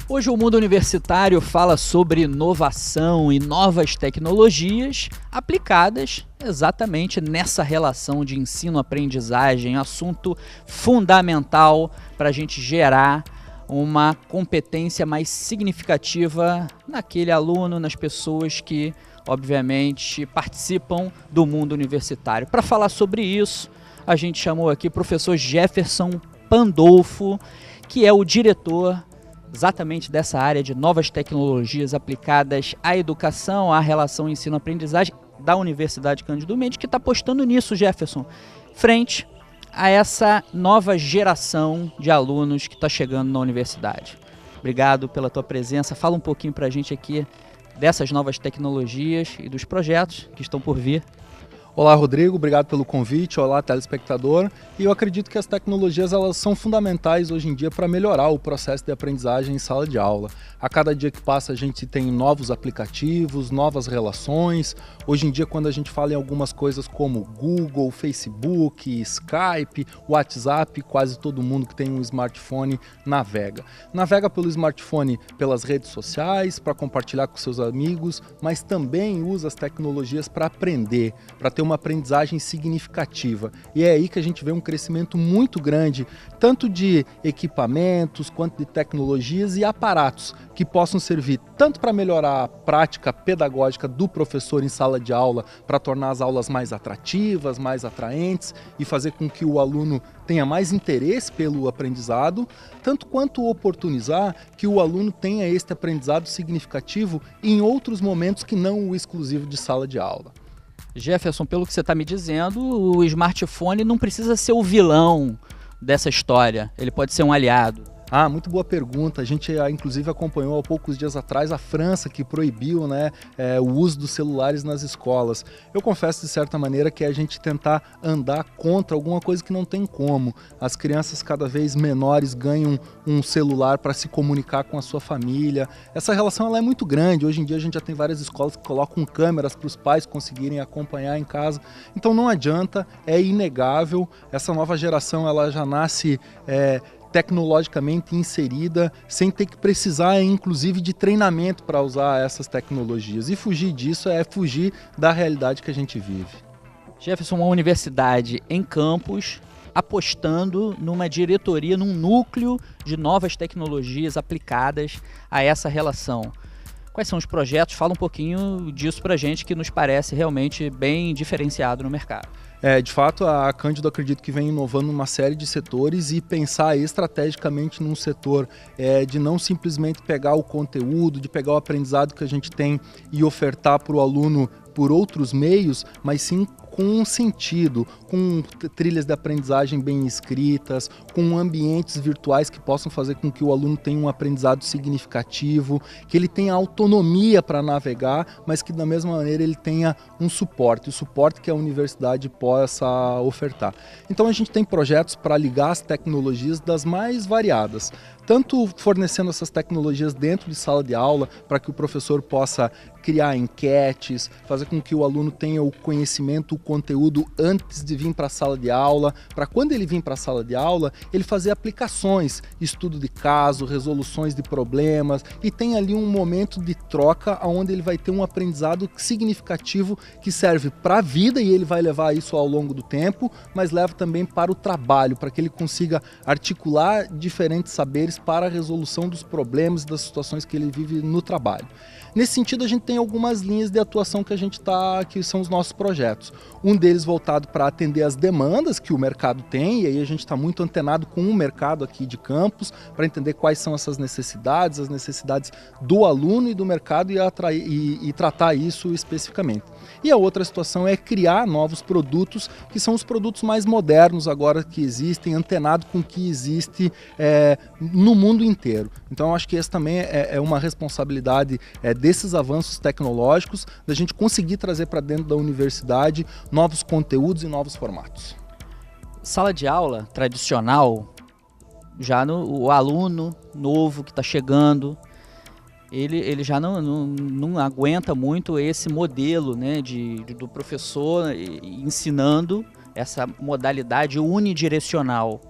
Hoje o mundo universitário fala sobre inovação e novas tecnologias aplicadas exatamente nessa relação de ensino-aprendizagem, assunto fundamental para a gente gerar uma competência mais significativa naquele aluno, nas pessoas que, obviamente, participam do mundo universitário. Para falar sobre isso, a gente chamou aqui o professor Jefferson Pandolfo, que é o diretor exatamente dessa área de novas tecnologias aplicadas à educação, à relação ensino-aprendizagem da Universidade Cândido Mendes, que está apostando nisso, Jefferson, frente a essa nova geração de alunos que está chegando na universidade. Obrigado pela tua presença. Fala um pouquinho para a gente aqui dessas novas tecnologias e dos projetos que estão por vir. Olá, Rodrigo, obrigado pelo convite. Olá, telespectador. E eu acredito que as tecnologias elas são fundamentais hoje em dia para melhorar o processo de aprendizagem em sala de aula. A cada dia que passa a gente tem novos aplicativos, novas relações. Hoje em dia, quando a gente fala em algumas coisas como Google, Facebook, Skype, WhatsApp, quase todo mundo que tem um smartphone navega. Navega pelo smartphone pelas redes sociais, para compartilhar com seus amigos, mas também usa as tecnologias para aprender, para ter uma aprendizagem significativa. E é aí que a gente vê um crescimento muito grande, tanto de equipamentos, quanto de tecnologias e aparatos que possam servir tanto para melhorar a prática pedagógica do professor em sala de aula, para tornar as aulas mais atrativas, mais atraentes e fazer com que o aluno tenha mais interesse pelo aprendizado, tanto quanto oportunizar que o aluno tenha este aprendizado significativo em outros momentos que não o exclusivo de sala de aula. Jefferson, pelo que você está me dizendo, o smartphone não precisa ser o vilão dessa história, ele pode ser um aliado. Muito boa pergunta. A gente inclusive acompanhou há poucos dias atrás a França, que proibiu o uso dos celulares nas escolas. Eu confesso de certa maneira que é a gente tentar andar contra alguma coisa que não tem como. As crianças cada vez menores ganham um celular para se comunicar com a sua família. Essa relação ela é muito grande. Hoje em dia a gente já tem várias escolas que colocam câmeras para os pais conseguirem acompanhar em casa. Então não adianta, é inegável. Essa nova geração ela já nasce tecnologicamente inserida, sem ter que precisar, inclusive, de treinamento para usar essas tecnologias. E fugir disso é fugir da realidade que a gente vive. Jefferson, uma universidade em campus, apostando numa diretoria, num núcleo de novas tecnologias aplicadas a essa relação. Quais são os projetos? Fala um pouquinho disso para a gente, que nos parece realmente bem diferenciado no mercado. De fato, a Cândido acredito que vem inovando uma série de setores e pensar estrategicamente num setor de não simplesmente pegar o conteúdo, de pegar o aprendizado que a gente tem e ofertar para o aluno por outros meios, mas sim com um sentido, com trilhas de aprendizagem bem escritas, com ambientes virtuais que possam fazer com que o aluno tenha um aprendizado significativo, que ele tenha autonomia para navegar, mas que da mesma maneira ele tenha um suporte, o suporte que a universidade possa ofertar. Então a gente tem projetos para ligar as tecnologias das mais variadas, tanto fornecendo essas tecnologias dentro de sala de aula, para que o professor possa criar enquetes, fazer com que o aluno tenha o conhecimento, o conteúdo antes de vir para a sala de aula, para quando ele vir para a sala de aula, ele fazer aplicações, estudo de caso, resoluções de problemas, e tem ali um momento de troca onde ele vai ter um aprendizado significativo que serve para a vida e ele vai levar isso ao longo do tempo, mas leva também para o trabalho, para que ele consiga articular diferentes saberes para a resolução dos problemas e das situações que ele vive no trabalho. Nesse sentido, a gente tem algumas linhas de atuação que são os nossos projetos. Um deles voltado para atender as demandas que o mercado tem, e aí a gente está muito antenado com o mercado aqui de campus, para entender quais são essas necessidades, as necessidades do aluno e do mercado e tratar isso especificamente. E a outra situação é criar novos produtos, que são os produtos mais modernos agora que existem, antenado com o que existe no mundo inteiro. Então eu acho que essa também é uma responsabilidade desses avanços tecnológicos, da gente conseguir trazer para dentro da universidade novos conteúdos e novos formatos. Sala de aula tradicional, o aluno novo que está chegando, ele já não aguenta muito esse modelo, né, do professor ensinando essa modalidade unidirecional.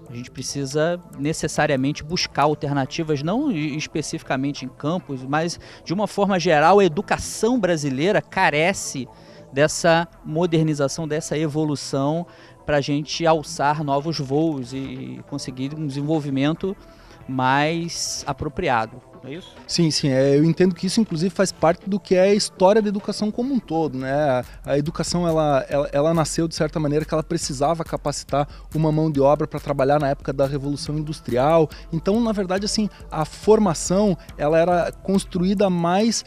A gente precisa necessariamente buscar alternativas, não especificamente em campus, mas de uma forma geral, a educação brasileira carece dessa modernização, dessa evolução para a gente alçar novos voos e conseguir um desenvolvimento mais apropriado. É isso? Sim, eu entendo que isso inclusive faz parte do que é a história da educação como um todo, né? A educação ela nasceu de certa maneira que ela precisava capacitar uma mão de obra para trabalhar na época da Revolução Industrial. Então, na verdade, assim, a formação ela era construída mais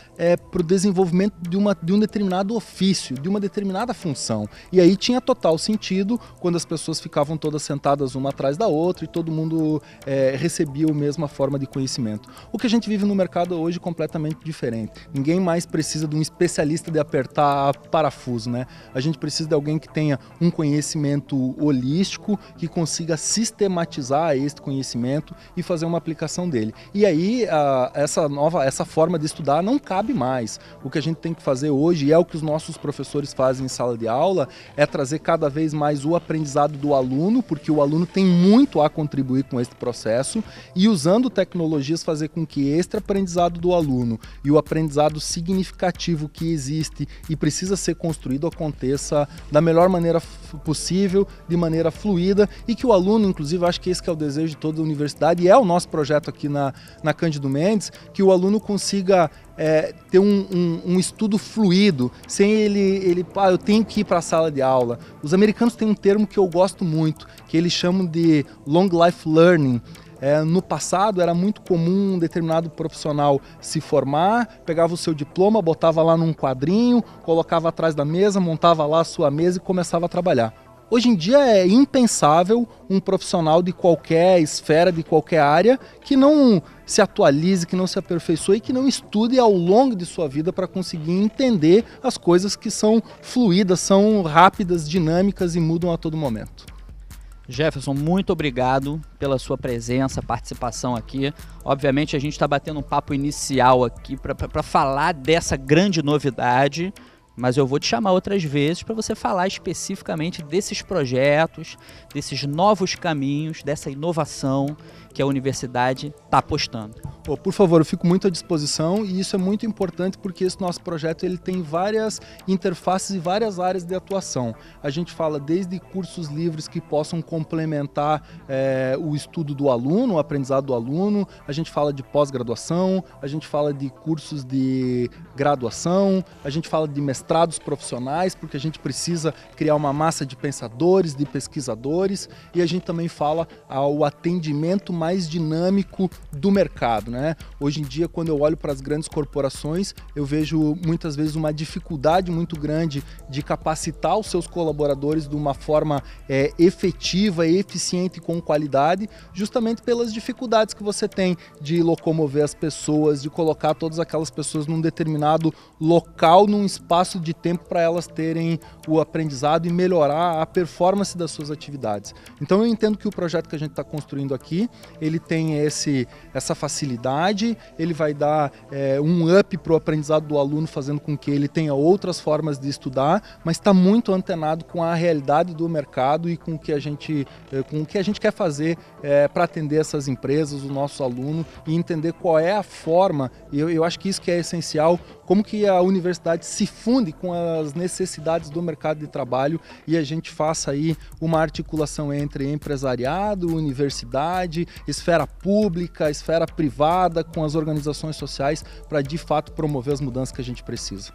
para o desenvolvimento de um determinado ofício, de uma determinada função. E aí tinha total sentido quando as pessoas ficavam todas sentadas uma atrás da outra e todo mundo recebia a mesma forma de conhecimento. O que a gente vive no mercado hoje é completamente diferente. Ninguém mais precisa de um especialista de apertar parafuso, né? A gente precisa de alguém que tenha um conhecimento holístico, que consiga sistematizar este conhecimento e fazer uma aplicação dele. E aí, essa forma de estudar não cabe mais. O que a gente tem que fazer hoje, e é o que os nossos professores fazem em sala de aula, é trazer cada vez mais o aprendizado do aluno, porque o aluno tem muito a contribuir com esse processo, e usando tecnologias fazer com que este aprendizado do aluno e o aprendizado significativo que existe e precisa ser construído aconteça da melhor maneira possível, de maneira fluida, e que o aluno, inclusive, acho que esse que é o desejo de toda a universidade, e é o nosso projeto aqui na Cândido Mendes, que o aluno consiga ter um estudo fluido, sem eu tenho que ir para a sala de aula. Os americanos têm um termo que eu gosto muito, que eles chamam de long life learning. No passado era muito comum um determinado profissional se formar, pegava o seu diploma, botava lá num quadrinho, colocava atrás da mesa, montava lá a sua mesa e começava a trabalhar. Hoje em dia é impensável um profissional de qualquer esfera, de qualquer área, que não se atualize, que não se aperfeiçoe e que não estude ao longo de sua vida para conseguir entender as coisas que são fluídas, são rápidas, dinâmicas e mudam a todo momento. Jefferson, muito obrigado pela sua presença, participação aqui. Obviamente a gente está batendo um papo inicial aqui para falar dessa grande novidade, mas eu vou te chamar outras vezes para você falar especificamente desses projetos, desses novos caminhos, dessa inovação que a universidade está apostando. Por favor, eu fico muito à disposição, e isso é muito importante porque esse nosso projeto ele tem várias interfaces e várias áreas de atuação. A gente fala desde cursos livres que possam complementar o estudo do aluno, o aprendizado do aluno, a gente fala de pós-graduação, a gente fala de cursos de graduação, a gente fala de mestrados profissionais, porque a gente precisa criar uma massa de pensadores, de pesquisadores, e a gente também fala ao atendimento mais dinâmico do mercado, né? Hoje em dia, quando eu olho para as grandes corporações, eu vejo muitas vezes uma dificuldade muito grande de capacitar os seus colaboradores de uma forma efetiva e eficiente com qualidade, justamente pelas dificuldades que você tem de locomover as pessoas, de colocar todas aquelas pessoas num determinado local, num espaço de tempo para elas terem o aprendizado e melhorar a performance das suas atividades. Então eu entendo que o projeto que a gente está construindo aqui, ele tem essa facilidade, ele vai dar um up para o aprendizado do aluno, fazendo com que ele tenha outras formas de estudar, mas está muito antenado com a realidade do mercado e com o que a gente quer fazer para atender essas empresas, o nosso aluno, e entender qual é a forma, e eu acho que isso que é essencial, como que a universidade se funde com as necessidades do mercado de trabalho e a gente faça aí uma articulação entre empresariado, universidade, esfera pública, esfera privada, com as organizações sociais, para de fato promover as mudanças que a gente precisa.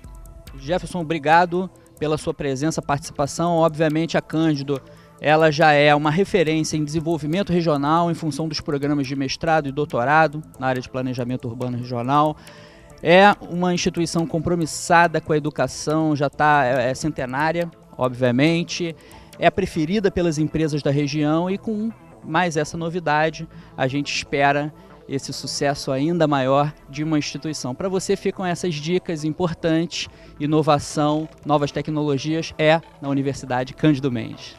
Jefferson, obrigado pela sua presença, participação. Obviamente a Cândido, ela já é uma referência em desenvolvimento regional em função dos programas de mestrado e doutorado na área de planejamento urbano regional. É uma instituição compromissada com a educação, já é centenária, obviamente, é a preferida pelas empresas da região e com mais essa novidade, a gente espera esse sucesso ainda maior de uma instituição. Para você ficam essas dicas importantes, inovação, novas tecnologias, na Universidade Cândido Mendes.